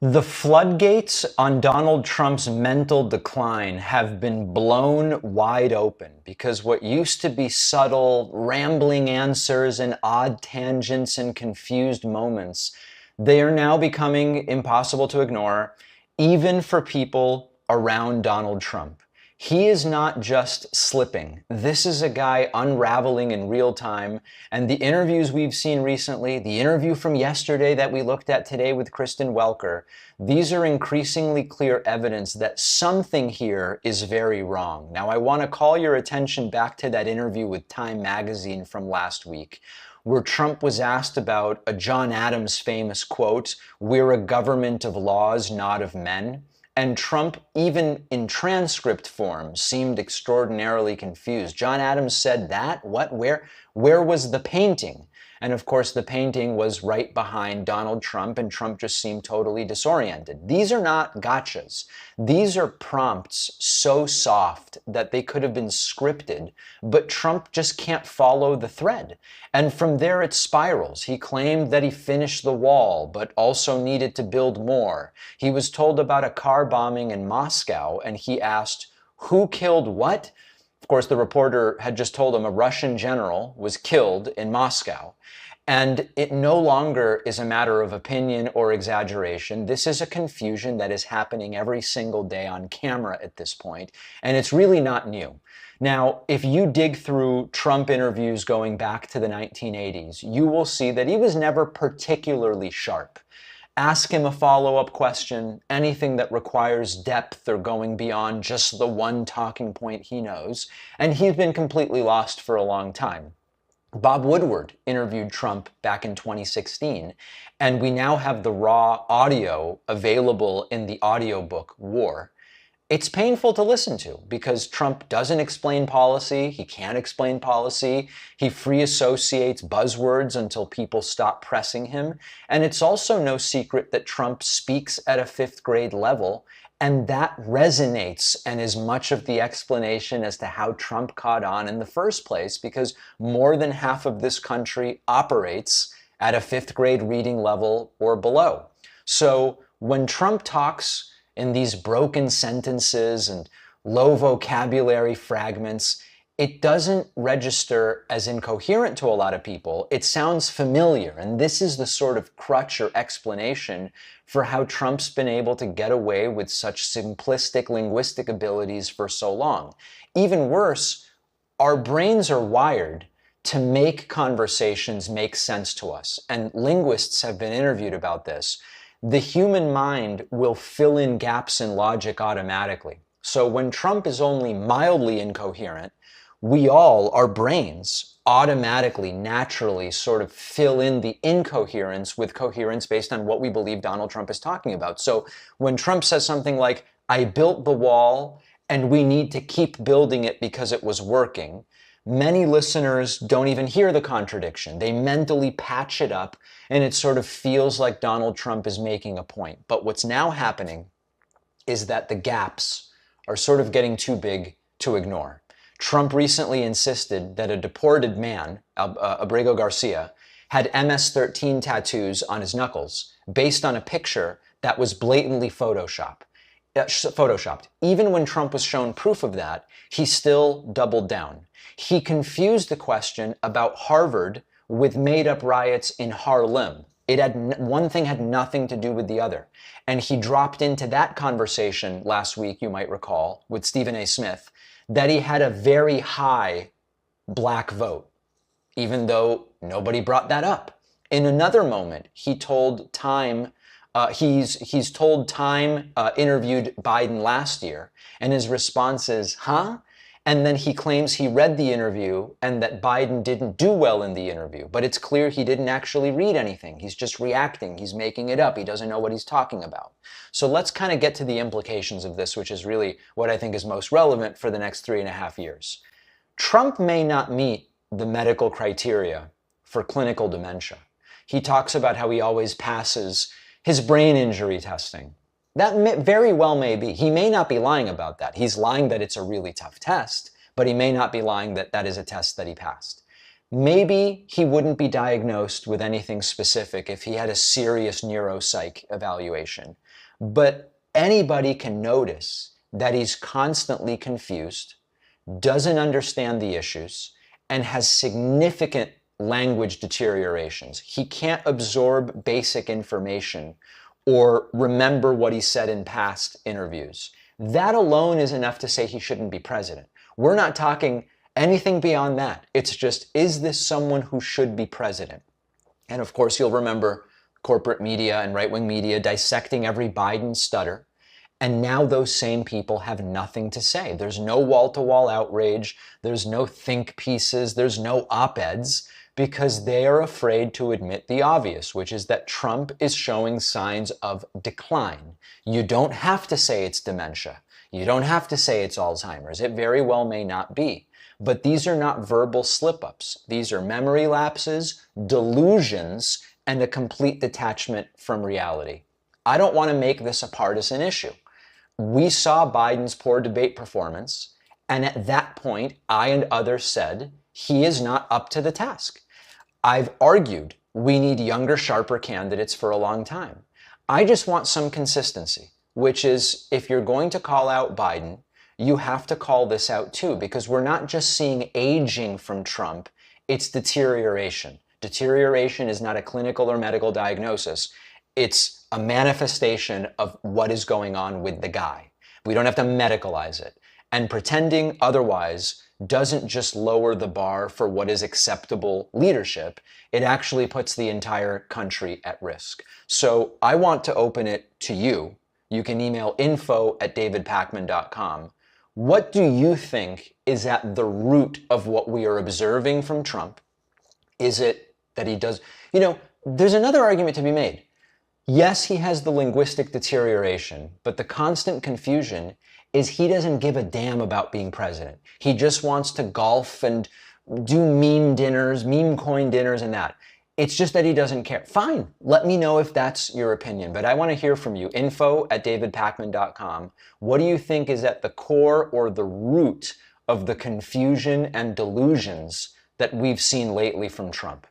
The floodgates on Donald Trump's mental decline have been blown wide open because what used to be subtle, rambling answers and odd tangents and confused moments, they are now becoming impossible to ignore, even for people around Donald Trump. He is not just slipping. This is a guy unraveling in real time. And the interviews we've seen recently, the interview from yesterday that we looked at today with Kristen Welker, these are increasingly clear evidence that something here is very wrong. Now, I want to call your attention back to that interview with Time magazine from last week, where Trump was asked about a John Adams famous quote, "We're a government of laws, not of men." And Trump, even in transcript form, seemed extraordinarily confused. John Adams said that? What? Where was the painting? And of course, the painting was right behind Donald Trump, and Trump just seemed totally disoriented. These are not gotchas. These are prompts so soft that they could have been scripted, but Trump just can't follow the thread. And from there, it spirals. He claimed that he finished the wall, but also needed to build more. He was told about a car bombing in Moscow, and he asked, "Who killed what?" Of course, the reporter had just told him a Russian general was killed in Moscow. And it no longer is a matter of opinion or exaggeration. This is a confusion that is happening every single day on camera at this point, and it's really not new. Now, if you dig through Trump interviews going back to the 1980s, you will see that he was never particularly sharp. Ask him a follow-up question, anything that requires depth or going beyond just the one talking point he knows, and he's been completely lost for a long time. Bob Woodward interviewed Trump back in 2016, and we now have the raw audio available in the audiobook War. It's painful to listen to because Trump doesn't explain policy, he can't explain policy, he free associates buzzwords until people stop pressing him, and it's also no secret that Trump speaks at a fifth grade level, and that resonates and is much of the explanation as to how Trump caught on in the first place, because more than half of this country operates at a fifth grade reading level or below. So when Trump talks in these broken sentences and low vocabulary fragments, it doesn't register as incoherent to a lot of people. It sounds familiar, and this is the sort of crutch or explanation for how Trump's been able to get away with such simplistic linguistic abilities for so long. Even worse, our brains are wired to make conversations make sense to us, and linguists have been interviewed about this. The human mind will fill in gaps in logic automatically. So when Trump is only mildly incoherent, we all, our brains, automatically, naturally sort of fill in the incoherence with coherence based on what we believe Donald Trump is talking about. So when Trump says something like, "I built the wall and we need to keep building it because it was working," many listeners don't even hear the contradiction. They mentally patch it up, and it sort of feels like Donald Trump is making a point. But what's now happening is that the gaps are sort of getting too big to ignore. Trump recently insisted that a deported man, Abrego Garcia, had MS-13 tattoos on his knuckles based on a picture that was blatantly photoshopped. Even when Trump was shown proof of that, he still doubled down. He confused the question about Harvard with made-up riots in Harlem. One thing had nothing to do with the other. And he dropped into that conversation last week, you might recall, with Stephen A. Smith, that he had a very high black vote, even though nobody brought that up. In another moment, he told Time, he's told Time interviewed Biden last year, and his response is, "Huh?" And then he claims he read the interview and that Biden didn't do well in the interview. But it's clear he didn't actually read anything. He's just reacting. He's making it up. He doesn't know what he's talking about. So let's kind of get to the implications of this, which is really what I think is most relevant for the next 3.5 years. Trump may not meet the medical criteria for clinical dementia. He talks about how he always passes his brain injury testing. That very well may be. He may not be lying about that. He's lying that it's a really tough test, but he may not be lying that that is a test that he passed. Maybe he wouldn't be diagnosed with anything specific if he had a serious neuropsych evaluation. But anybody can notice that he's constantly confused, doesn't understand the issues, and has significant language deteriorations. He can't absorb basic information or remember what he said in past interviews. That alone is enough to say he shouldn't be president. We're not talking anything beyond that. It's just, is this someone who should be president? And of course, you'll remember corporate media and right-wing media dissecting every Biden stutter. And now those same people have nothing to say. There's no wall-to-wall outrage. There's no think pieces. There's no op-eds, because they are afraid to admit the obvious, which is that Trump is showing signs of decline. You don't have to say it's dementia. You don't have to say it's Alzheimer's. It very well may not be. But these are not verbal slip-ups. These are memory lapses, delusions, and a complete detachment from reality. I don't want to make this a partisan issue. We saw Biden's poor debate performance, and at that point, I and others said he is not up to the task. I've argued we need younger, sharper candidates for a long time. I just want some consistency, which is, if you're going to call out Biden, you have to call this out too, because we're not just seeing aging from Trump, it's deterioration. Deterioration is not a clinical or medical diagnosis. It's a manifestation of what is going on with the guy. We don't have to medicalize it. And pretending otherwise doesn't just lower the bar for what is acceptable leadership, it actually puts the entire country at risk. So I want to open it to you. You can email info@davidpakman.com. What do you think is at the root of what we are observing from Trump? Is it that he does, there's another argument to be made. Yes, he has the linguistic deterioration, but the constant confusion is he doesn't give a damn about being president. He just wants to golf and do meme dinners, meme coin dinners and that. It's just that he doesn't care. Fine, let me know if that's your opinion, but I want to hear from you. info@davidpakman.com. What do you think is at the core or the root of the confusion and delusions that we've seen lately from Trump?